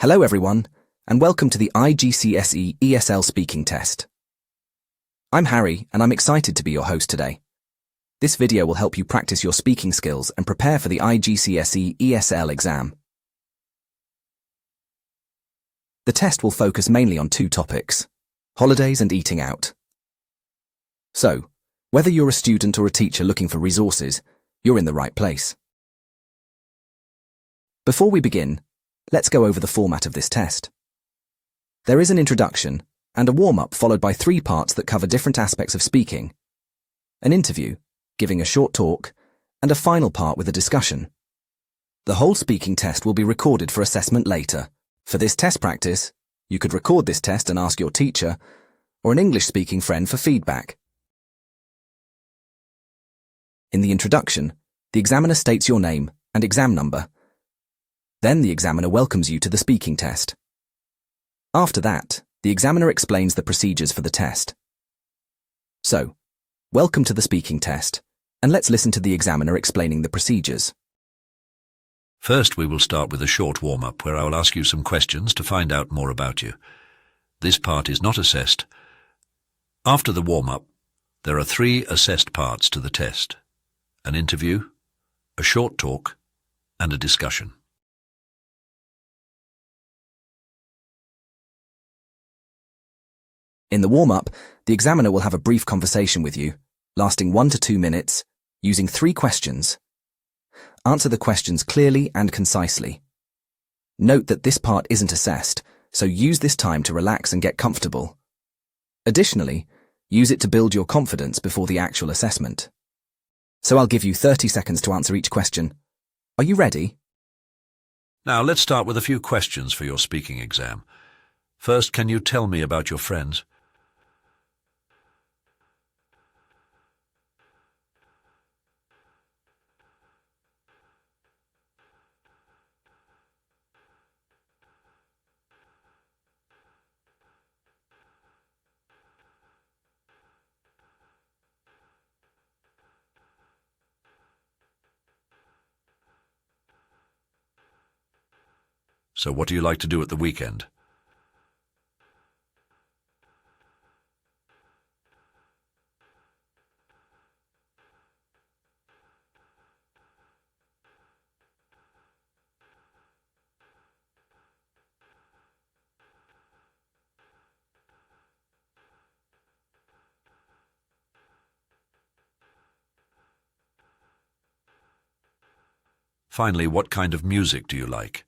Hello everyone, and welcome to the IGCSE ESL speaking test. I'm Harry, and I'm excited to be your host today. This video will help you practice your speaking skills and prepare for the IGCSE ESL exam. The test will focus mainly on two topics: holidays and eating out. So, whether you're a student or a teacher looking for resources, you're in the right place. Before we begin, let's go over the format of this test. There is an introduction and a warm-up followed by 3 parts that cover different aspects of speaking: an interview, giving a short talk, and a final part with a discussion. The whole speaking test will be recorded for assessment later. For this test practice, you could record this test and ask your teacher or an English-speaking friend for feedback. In the introduction, the examiner states your name and exam number. Then the examiner welcomes you to the speaking test. After that, the examiner explains the procedures for the test. So, welcome to the speaking test, and let's listen to the examiner explaining the procedures. First, we will start with a short warm-up where I will ask you some questions to find out more about you. This part is not assessed. After the warm-up, there are 3 assessed parts to the test: an interview, a short talk, and a discussion. In the warm-up, the examiner will have a brief conversation with you, lasting 1 to 2 minutes, using 3 questions. Answer the questions clearly and concisely. Note that this part isn't assessed, so use this time to relax and get comfortable. Additionally, use it to build your confidence before the actual assessment. So I'll give you 30 seconds to answer each question. Are you ready? Now let's start with a few questions for your speaking exam. First, can you tell me about your friends? So what do you like to do at the weekend? Finally, what kind of music do you like?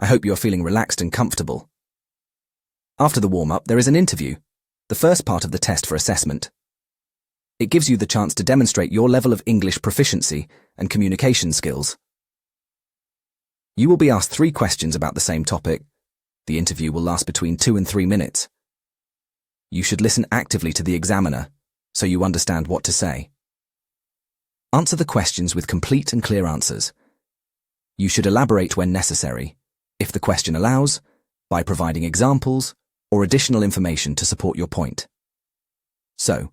I hope you're feeling relaxed and comfortable. After the warm-up, there is an interview, the first part of the test for assessment. It gives you the chance to demonstrate your level of English proficiency and communication skills. You will be asked 3 questions about the same topic. The interview will last between 2 and 3 minutes. You should listen actively to the examiner, so you understand what to say. Answer the questions with complete and clear answers. You should elaborate when necessary, if the question allows, by providing examples or additional information to support your point. So,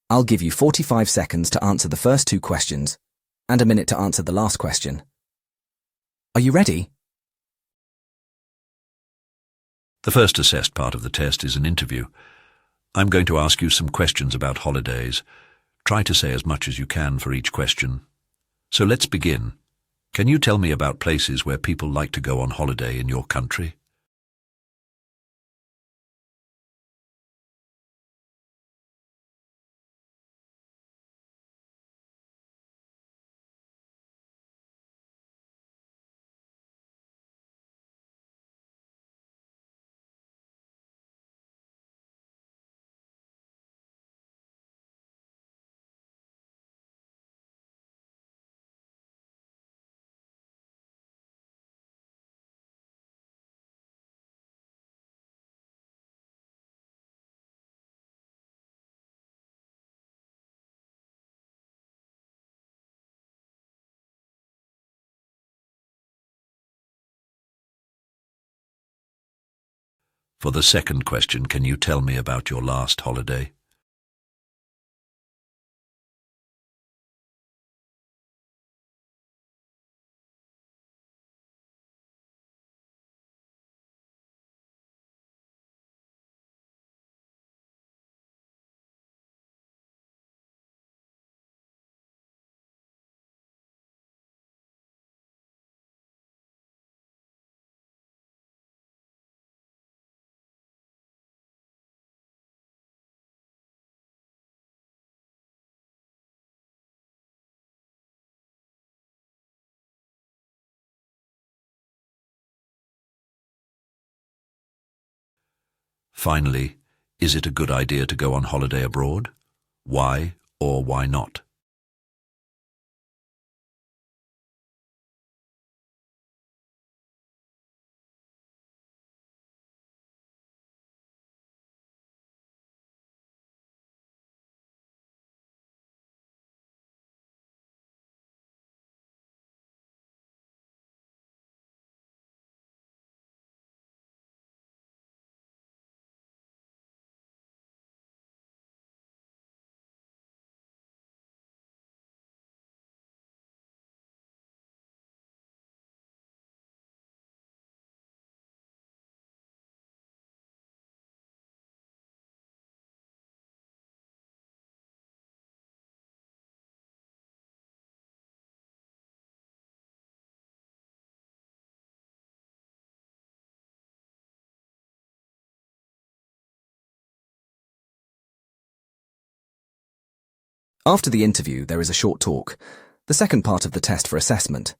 I'll give you 45 seconds to answer the first 2 questions and a minute to answer the last question. Are you ready? The first assessed part of the test is an interview. I'm going to ask you some questions about holidays. Try to say as much as you can for each question. So let's begin. Can you tell me about places where people like to go on holiday in your country? For the second question, can you tell me about your last holiday? Finally, is it a good idea to go on holiday abroad? Why or why not? After the interview, there is a short talk, the second part of the test for assessment.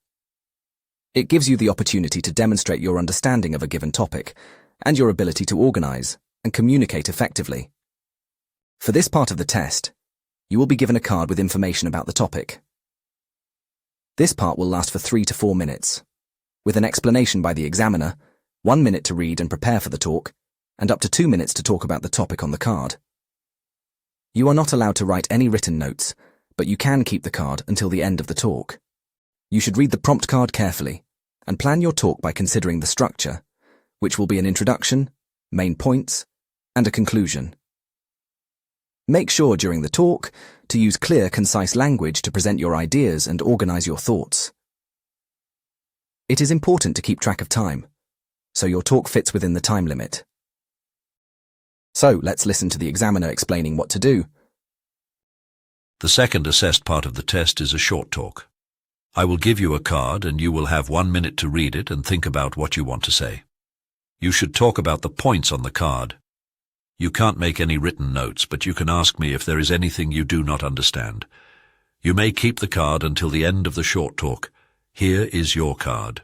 It gives you the opportunity to demonstrate your understanding of a given topic and your ability to organize and communicate effectively. For this part of the test, you will be given a card with information about the topic. This part will last for 3 to 4 minutes, with an explanation by the examiner, 1 minute to read and prepare for the talk, and up to 2 minutes to talk about the topic on the card. You are not allowed to write any written notes, but you can keep the card until the end of the talk. You should read the prompt card carefully and plan your talk by considering the structure, which will be an introduction, main points, and a conclusion. Make sure during the talk to use clear, concise language to present your ideas and organize your thoughts. It is important to keep track of time, so your talk fits within the time limit. So let's listen to the examiner explaining what to do. The second assessed part of the test is a short talk. I will give you a card and you will have 1 minute to read it and think about what you want to say. You should talk about the points on the card. You can't make any written notes, but you can ask me if there is anything you do not understand. You may keep the card until the end of the short talk. Here is your card.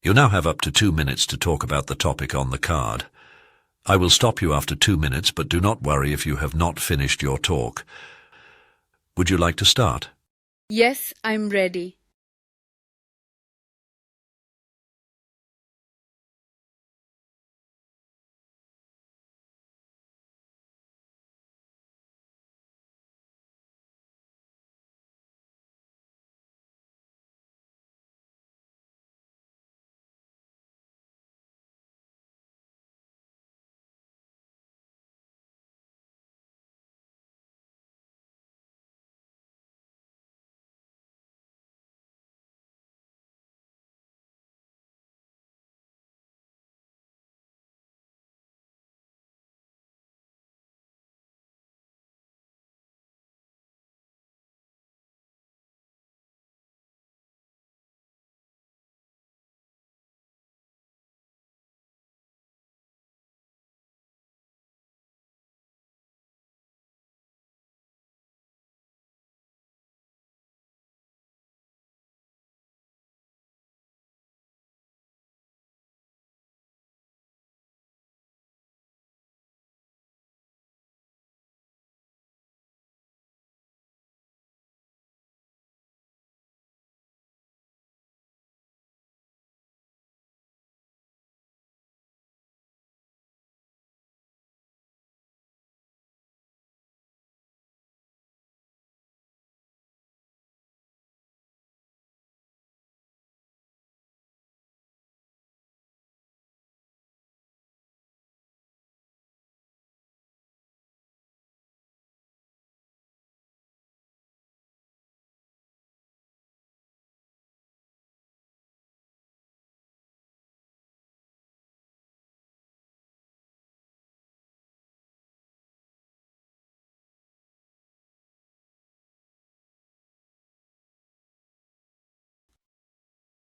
You now have up to 2 minutes to talk about the topic on the card. I will stop you after 2 minutes, but do not worry if you have not finished your talk. Would you like to start? Yes, I'm ready.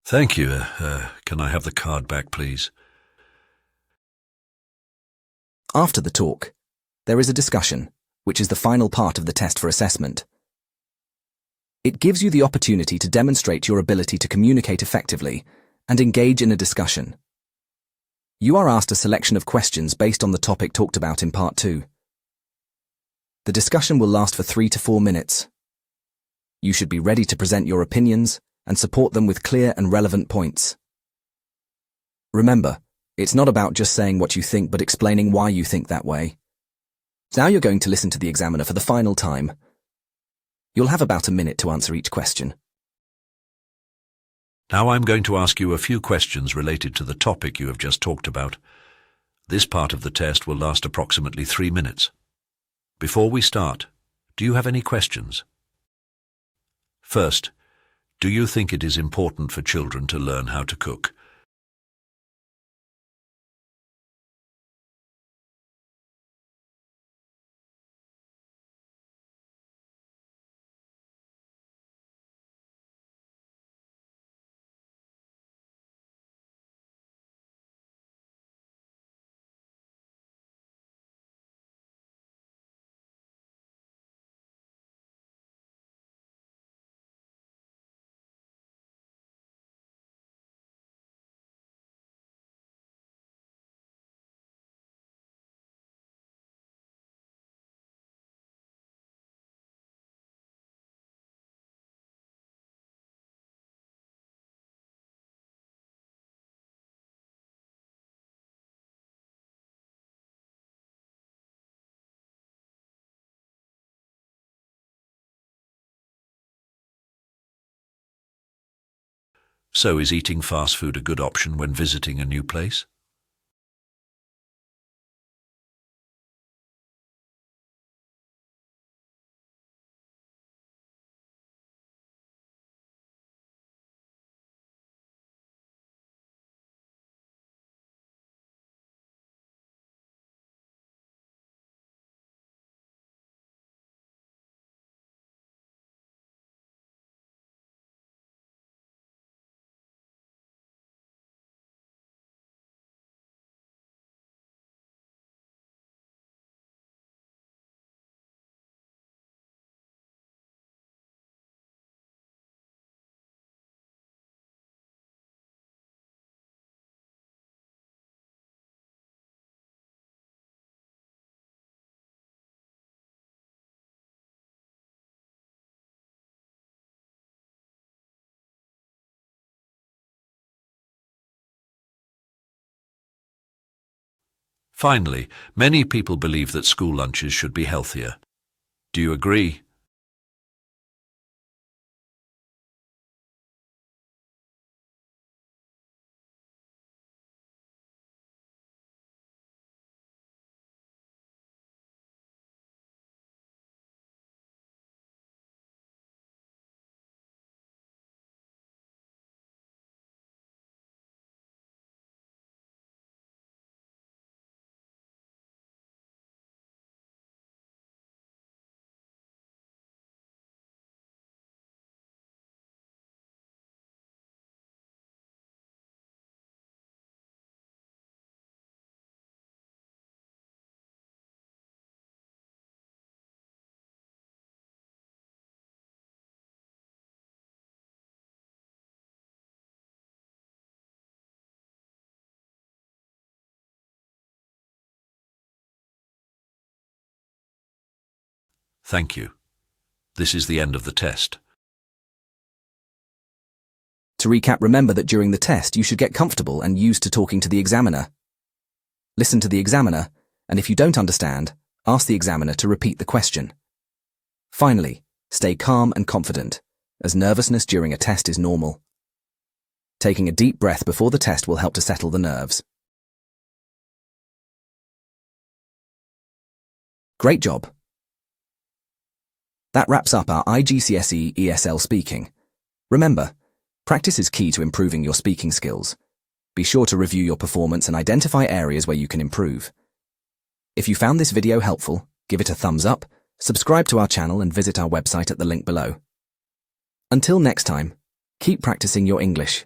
Thank you. Can I have the card back, please? After the talk, there is a discussion, which is the final part of the test for assessment. It gives you the opportunity to demonstrate your ability to communicate effectively and engage in a discussion. You are asked a selection of questions based on the topic talked about in Part 2. The discussion will last for 3 to 4 minutes. You should be ready to present your opinions and support them with clear and relevant points. Remember, it's not about just saying what you think but explaining why you think that way. Now you're going to listen to the examiner for the final time. You'll have about a minute to answer each question. Now I'm going to ask you a few questions related to the topic you have just talked about. This part of the test will last approximately 3 minutes. Before we start, do you have any questions? First, do you think it is important for children to learn how to cook? So is eating fast food a good option when visiting a new place? Finally, many people believe that school lunches should be healthier. Do you agree? Thank you. This is the end of the test. To recap, remember that during the test you should get comfortable and used to talking to the examiner. Listen to the examiner, and if you don't understand, ask the examiner to repeat the question. Finally, stay calm and confident, as nervousness during a test is normal. Taking a deep breath before the test will help to settle the nerves. Great job! That wraps up our IGCSE ESL speaking. Remember, practice is key to improving your speaking skills. Be sure to review your performance and identify areas where you can improve. If you found this video helpful, give it a thumbs up, subscribe to our channel and visit our website at the link below. Until next time, keep practicing your English.